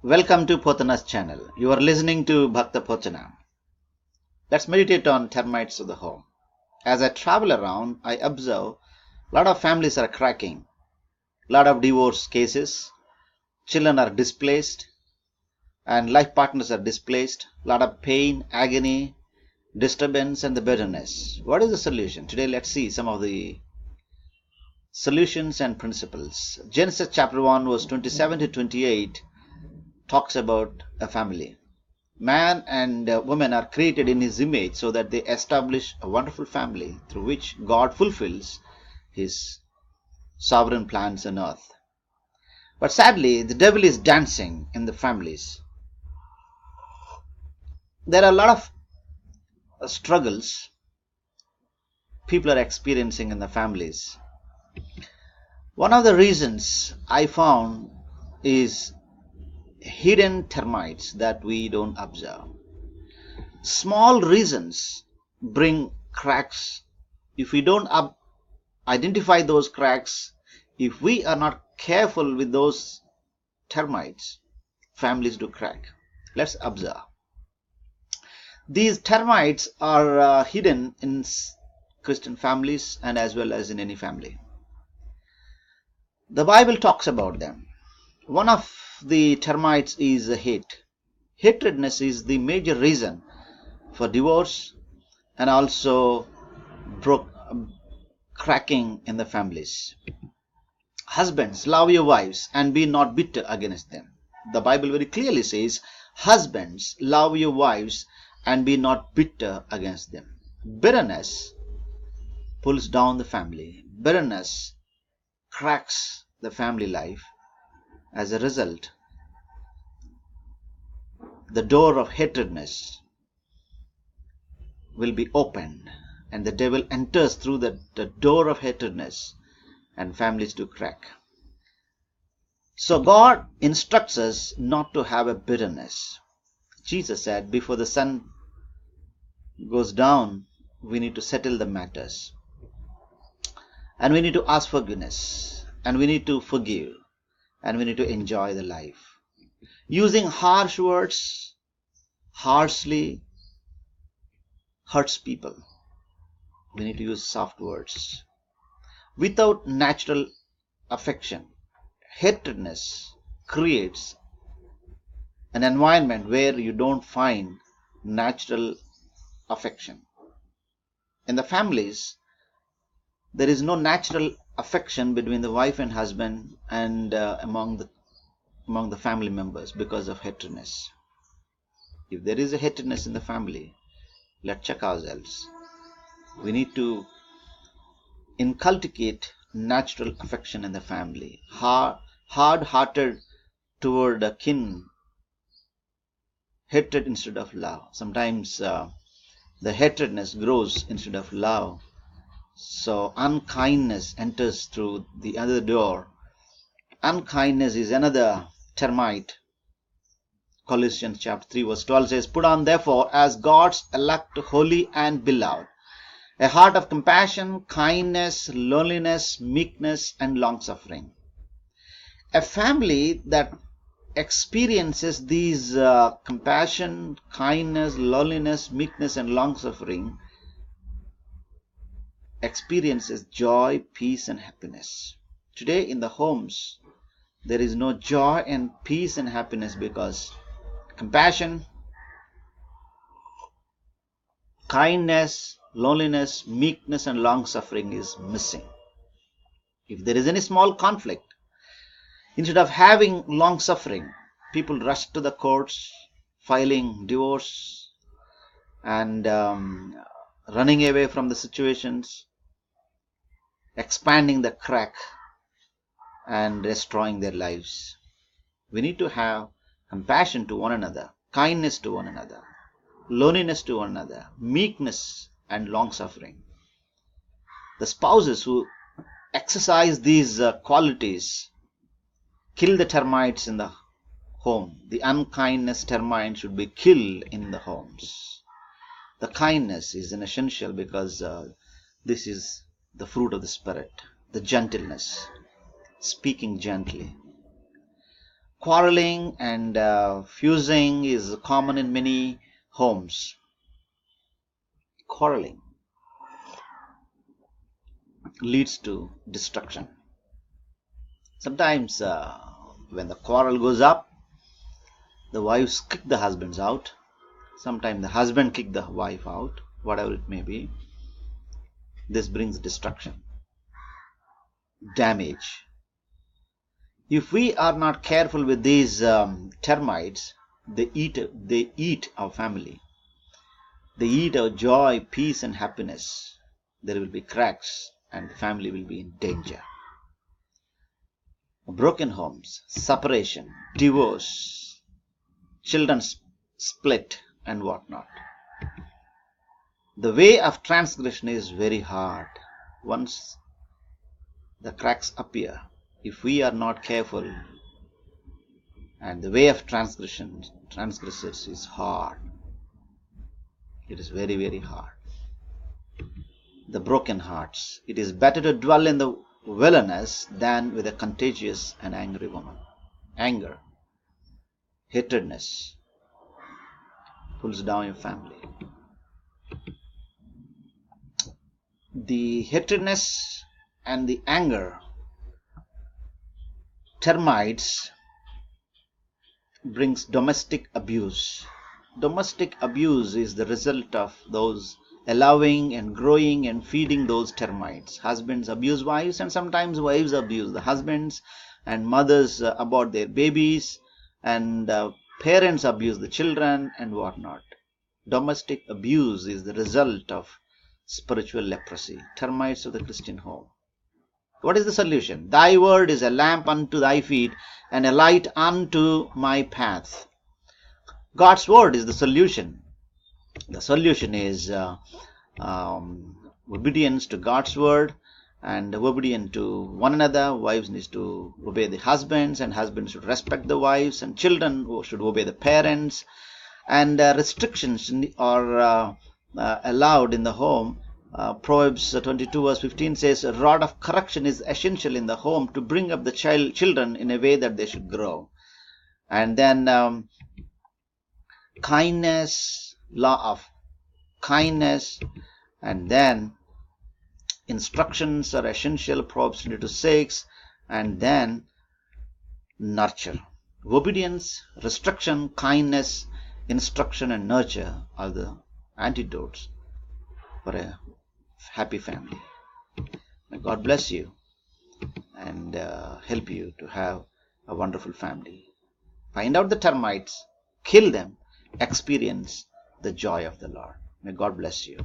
Welcome to Pothana's channel. You are listening to Bhakta Pothana. Let's meditate on termites of the home. As I travel around, I observe a lot of families are cracking, a lot of divorce cases, children are displaced, and life partners are displaced, a lot of pain, agony, disturbance, and the bitterness. What is the solution? Today, let's see some of the solutions and principles. Genesis chapter 1, verse 27 to 28 talks about a family. Man and woman are created in his image so that they establish a wonderful family through which God fulfills his sovereign plans on earth. But sadly, the devil is dancing in the families. There are a lot of struggles people are experiencing in the families. One of the reasons I found is hidden termites that we don't observe. Small reasons bring cracks. If we don't identify those cracks, if we are not careful with those termites, families do crack. Let's observe. These termites are hidden in Christian families and as well as in any family. The Bible talks about them. One of the termites is hate. Hatredness is the major reason for divorce and also cracking in the families. Husbands, love your wives and be not bitter against them. The Bible very clearly says, husbands, love your wives and be not bitter against them. Bitterness pulls down the family. Bitterness cracks the family life. As a result, the door of hatredness will be opened and the devil enters through the door of hatredness and families do crack. So God instructs us not to have a bitterness. Jesus said before the sun goes down, we need to settle the matters. And we need to ask forgiveness. And we need to forgive. And we need to enjoy the life. Using harsh words harshly hurts people. We need to use soft words. Without natural affection, hatredness creates an environment where you don't find natural affection. In the families, there is no natural affection between the wife and husband and among the family members because of hatredness. If there is a hatredness in the family, let's check ourselves. We need to inculcate natural affection in the family. Hard-hearted toward a kin, hatred instead of love. Sometimes the hatredness grows instead of love. So unkindness enters through the other door. Unkindness is another termite. Colossians chapter 3 verse 12 says, put on therefore as God's elect, holy and beloved, a heart of compassion, kindness, lowliness, meekness and long-suffering. A family that experiences these compassion, kindness, lowliness, meekness and long-suffering experiences joy, peace and happiness. Today in the homes, there is no joy and peace and happiness because compassion, kindness, loneliness, meekness and long-suffering is missing. If there is any small conflict, instead of having long-suffering, people rush to the courts, filing divorce and running away from the situations, expanding the crack and destroying their lives. We need to have compassion to one another, kindness to one another, loneliness to one another, meekness and long-suffering. The spouses who exercise these qualities kill the termites in the home. The unkindness termite should be killed in the homes. The kindness is an essential because this is the fruit of the Spirit. The gentleness, speaking gently. Quarreling and fusing is common in many homes. Quarreling leads to destruction. Sometimes when the quarrel goes up, the wives kick the husbands out. Sometimes the husband kick the wife out, whatever it may be. This brings destruction, damage. If we are not careful with these termites, they eat our family. They eat our joy, peace, and happiness. There will be cracks, and the family will be in danger. Broken homes, separation, divorce, children split, and whatnot. The way of transgression is very hard. Once the cracks appear, if we are not careful, and the way of transgressors is hard. It is very, very hard. The broken hearts. It is better to dwell in the wilderness than with a contagious and angry woman. Anger, hatredness pulls down your family. The hatredness and the anger, termites, brings domestic abuse. Domestic abuse is the result of those allowing and growing and feeding those termites. Husbands abuse wives, and sometimes wives abuse the husbands, and mothers abort their babies, and parents abuse the children, and whatnot. Domestic abuse is the result of spiritual leprosy, termites of the Christian home. What is the solution? Thy word is a lamp unto thy feet and a light unto my path. God's word is the solution. The solution is obedience to God's word and obedience to one another. Wives need to obey the husbands, and husbands should respect the wives, and children should obey the parents. And restrictions are allowed in the home. Proverbs 22 verse 15 says, a rod of correction is essential in the home to bring up the children in a way that they should grow. And then kindness, law of kindness, and then instructions are essential, Proverbs 22:6, and then nurture. Obedience, restriction, kindness, instruction, and nurture are the antidotes for a happy family. May God bless you and help you to have a wonderful family. Find out the termites, kill them, experience the joy of the Lord. May God bless you.